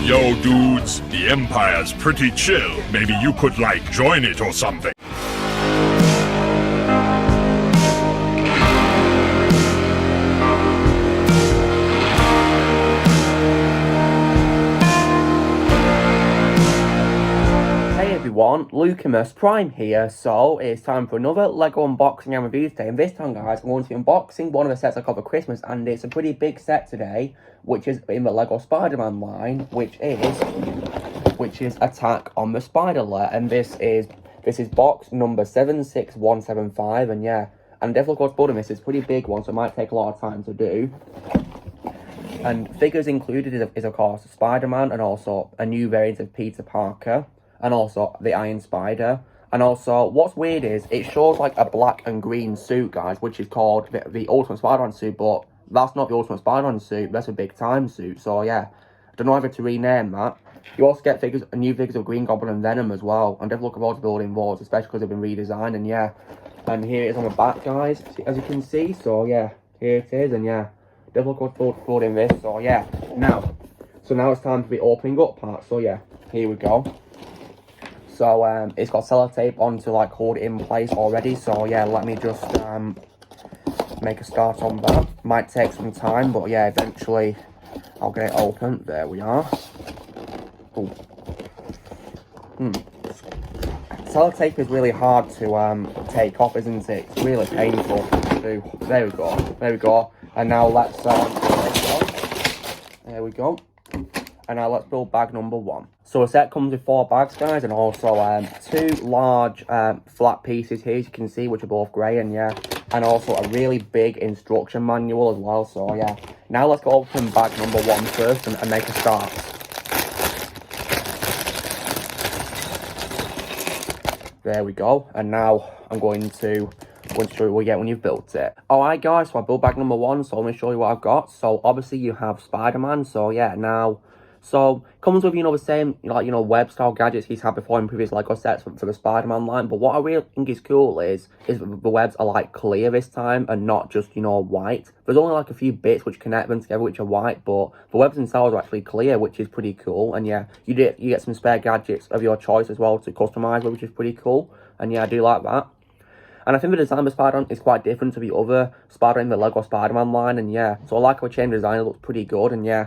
Yo, dudes, the Empire's pretty chill. Maybe you could, like, join it or something. Hey everyone, Lucamus Prime here. So it's time for another LEGO unboxing and review today. And this time, guys, I'm going to be unboxing one of the sets I got for Christmas, and it's a pretty big set today, which is in the LEGO Spider-Man line, which is Attack on the Spider-LAIR, and this is box number 76175, and yeah, and definitely got building this. It's a pretty big one, so it might take a lot of time to do. And figures included is of course Spider-Man, and also a new variant of Peter Parker, and also the Iron Spider. And also, what's weird is, it shows like a black and green suit, guys, which is called the Ultimate Spider-Man suit, but that's not the Ultimate Spider-Man suit, that's a big time suit, so yeah. I don't know whether to rename that. You also get new figures of Green Goblin and Venom as well, and definitely looking forward to building those, especially because they've been redesigned, and yeah. And here it is on the back, guys, as you can see, so yeah, here it is, and yeah. Definitely looking forward to building this, so yeah. Now it's time for the opening up part, so yeah, here we go. So, it's got sellotape on to, like, hold it in place already. So, yeah, let me just, make a start on that. Might take some time, but, yeah, eventually I'll get it open. There we are. Ooh. Sellotape is really hard to, take off, isn't it? It's really painful to do. There we go. And now let's, there we go. And now let's build bag number 1. So a set comes with 4 bags, guys, and also 2 large flat pieces here, as you can see, which are both grey, and yeah, and also a really big instruction manual as well. So yeah, now let's go open bag number 1 first and make a start. There we go. And now I'm going to show you what you get when you've built it. Alright, guys, so I built bag number 1, so let me show you what I've got. So obviously you have Spider-Man, so yeah, now. So, comes with, the same, web-style gadgets he's had before in previous LEGO sets for the Spider-Man line. But what I really think is cool is the webs are, like, clear this time and not just, white. There's only, like, a few bits which connect them together which are white, but the webs themselves are actually clear, which is pretty cool. And, yeah, you get some spare gadgets of your choice as well to customise with, which is pretty cool. And, yeah, I do like that. And I think the design of Spider-Man is quite different to the other Spider-Man in the LEGO Spider-Man line, and yeah, so I like how change design, it looks pretty good, and yeah.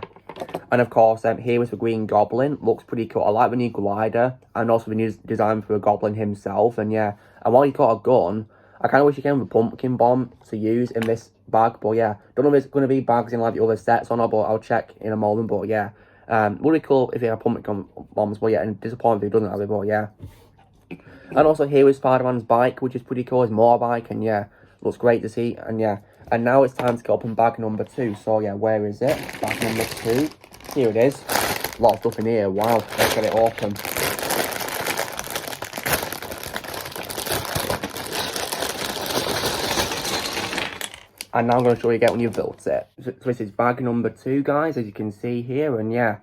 And of course, here is the Green Goblin, looks pretty cool. I like the new glider, and also the new design for the Goblin himself, and yeah. And while he's got a gun, I kind of wish he came with a pumpkin bomb to use in this bag, but yeah. Don't know if it's going to be bags in like the other sets or not, but I'll check in a moment, but yeah. Would be cool if he had pumpkin bombs, but yeah, and disappointed if he doesn't have it, but yeah. And also here is Spider-Man's bike, which is pretty cool, his motorbike, and yeah, looks great to see, and yeah. And now it's time to go open bag number 2, so yeah, where is it? Bag number 2, here it is. A lot of stuff in here, wow, let's get it open. And now I'm going to show you again when you've built it. So this is bag number 2, guys, as you can see here, and yeah.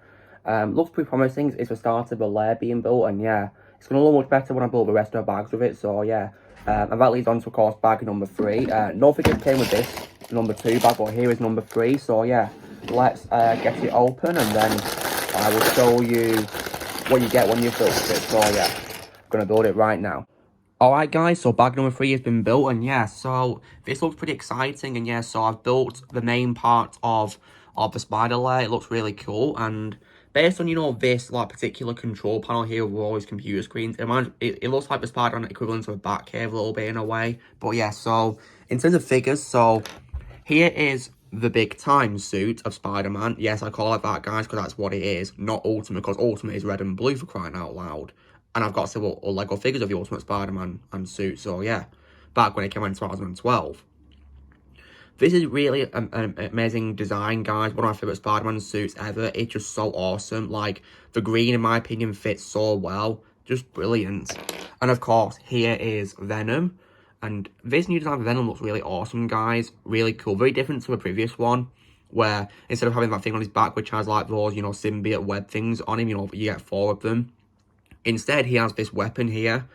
Looks pretty promising. It's the start of the lair being built, and yeah. It's going to look much better when I build the rest of the bags with it, so yeah. And that leads on to, of course, bag number 3. No figures came with this number 2 bag, but here is number 3, so yeah. Let's get it open, and then I will show you what you get when you've built it, so yeah. I'm going to build it right now. Alright, guys, so bag number 3 has been built, and yeah, so this looks pretty exciting, and yeah, so I've built the main part of the Spider-LAIR. It looks really cool, and based on, this, like, particular control panel here with all these computer screens, it looks like the Spider-Man equivalent to a Batcave a little bit in a way. But yeah, so, in terms of figures, so, here is the big time suit of Spider-Man. Yes, I call it that, guys, because that's what it is, not Ultimate, because Ultimate is red and blue for crying out loud. And I've got several LEGO figures of the Ultimate Spider-Man and suit, so yeah, back when it came out in 2012. This is really an amazing design, guys. One of my favourite Spider-Man suits ever. It's just so awesome. Like, the green, in my opinion, fits so well. Just brilliant. And, of course, here is Venom. And this new design of Venom looks really awesome, guys. Really cool. Very different to the previous one, where instead of having that thing on his back, which has, like, those, symbiote web things on him, you get 4 of them. Instead, he has this weapon here.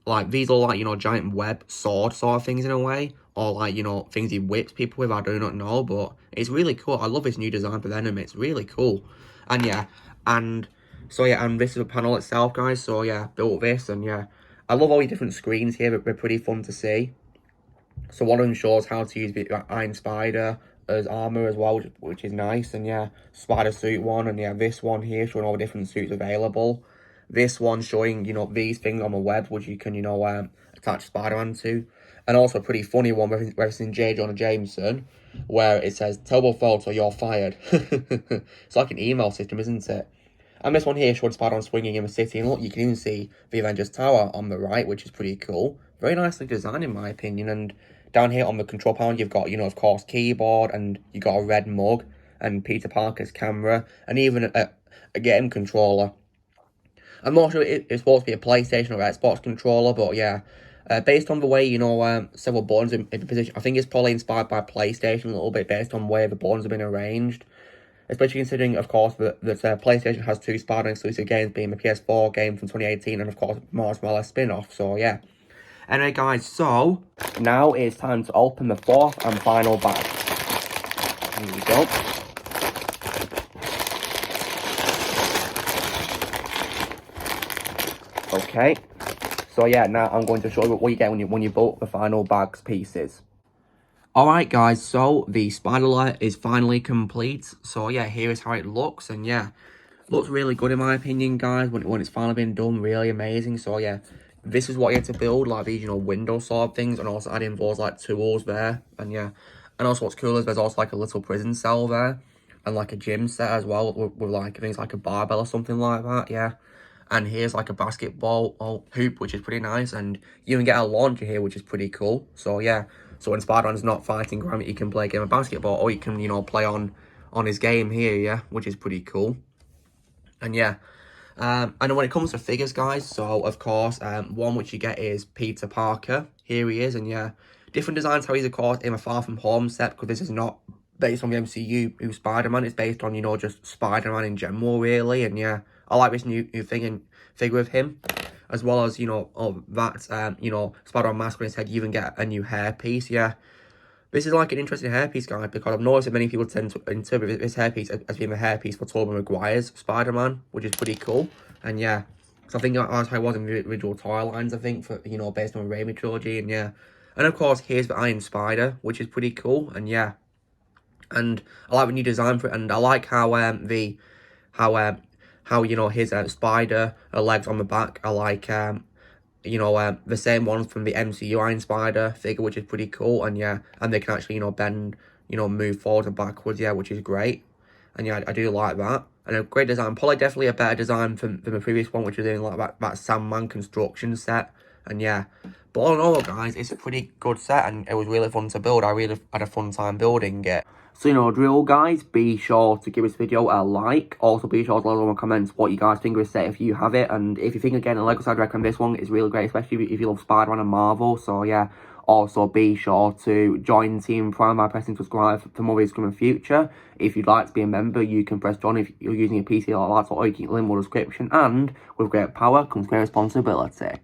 Like, these are like, giant web sword sort of things in a way. Or like, things he whips people with, I do not know. But it's really cool. I love this new design for Venom. It's really cool. And yeah, And so yeah, and this is a panel itself, guys. So yeah, built this, and yeah, I love all these different screens here. They're pretty fun to see. So one of them shows how to use the Iron Spider as armor as well, which is nice. And yeah, Spider Suit one, and yeah, this one here showing all the different suits available. This one showing, you know, these things on the web, which you can, you know, attach Spider-Man to. And also a pretty funny one referencing J. Jonah Jameson, where it says, "Terrible photo, you're fired." It's like an email system, isn't it? And this one here showed Spider-Man swinging in the city. And look, you can even see the Avengers Tower on the right, which is pretty cool. Very nicely designed, in my opinion. And down here on the control panel, you've got, you know, of course, keyboard, and you got a red mug, and Peter Parker's camera, and even a game controller. I'm not sure it's supposed to be a PlayStation or Xbox controller, but yeah. Based on the way, you know, several buttons in position, I think it's probably inspired by PlayStation a little bit, based on where the buttons have been arranged. Especially considering, of course, that PlayStation has 2 Spider-Man exclusive games, being the PS4 game from 2018 and, of course, Miles Morales spin-off. So, yeah. Anyway, guys, so now it's time to open the 4th and final bag. Here we go. Okay. So, yeah, now I'm going to show you what you get when you build the final bag's pieces. Alright guys, so the SPIDER-LAIR is finally complete. So yeah, here is how it looks, and yeah, looks really good in my opinion, guys, when it's finally been done. Really amazing. So yeah, this is what you have to build, like these, you know, window sort of things, and also adding those like tools there. And yeah, and also what's cool is there's also like a little prison cell there, and like a gym set as well, with like, I think it's like a barbell or something like that, yeah. And here's like a basketball hoop, which is pretty nice, and you can get a launcher here, which is pretty cool. So yeah, so when Spider-Man's not fighting Gravity, he can play a game of basketball, or he can, you know, play on his game here, yeah, which is pretty cool. And yeah, and when it comes to figures, guys, so of course, one which you get is Peter Parker. Here he is, and yeah, different designs how he's, of course, in a Far From Home set, because this is not based on the MCU who's Spider-Man. It's based on, you know, just Spider-Man in general, really. And yeah, I like this new thing and figure with him, as well as, you know, that you know, Spider-Man mask on his head. You even get a new hairpiece. Yeah, this is like an interesting hairpiece, guys, because I've noticed that many people tend to interpret this hairpiece as being a hairpiece for Tobey Maguire's Spider-Man, which is pretty cool. And yeah, so I think that's how it was in the original toy lines, I think, for, you know, based on the Raimi trilogy. And yeah, and of course here's the Iron Spider, which is pretty cool. And yeah, and I like the new design for it, and I like how how you know, his spider legs on the back are like you know, the same ones from the MCU Iron Spider figure, which is pretty cool. And yeah, and they can actually, you know, bend, you know, move forward and backwards, yeah, which is great. And yeah, I do like that. And a great design, probably definitely a better design than the previous one, which was in like that Sandman construction set. And yeah, but all in all, guys, it's a pretty good set, and it was really fun to build. I really had a fun time building it. So, you know, drill, guys, be sure to give this video a like. Also, be sure to let us know in the comments what you guys think of this set if you have it. And if you think, again, a Lego set, I recommend this one. It's really great, especially if you love Spider-Man and Marvel. So, yeah. Also, be sure to join Team Prime by pressing subscribe for more videos coming in the future. If you'd like to be a member, you can press join if you're using a PC or laptop, or you can link in the description. And with great power comes great responsibility.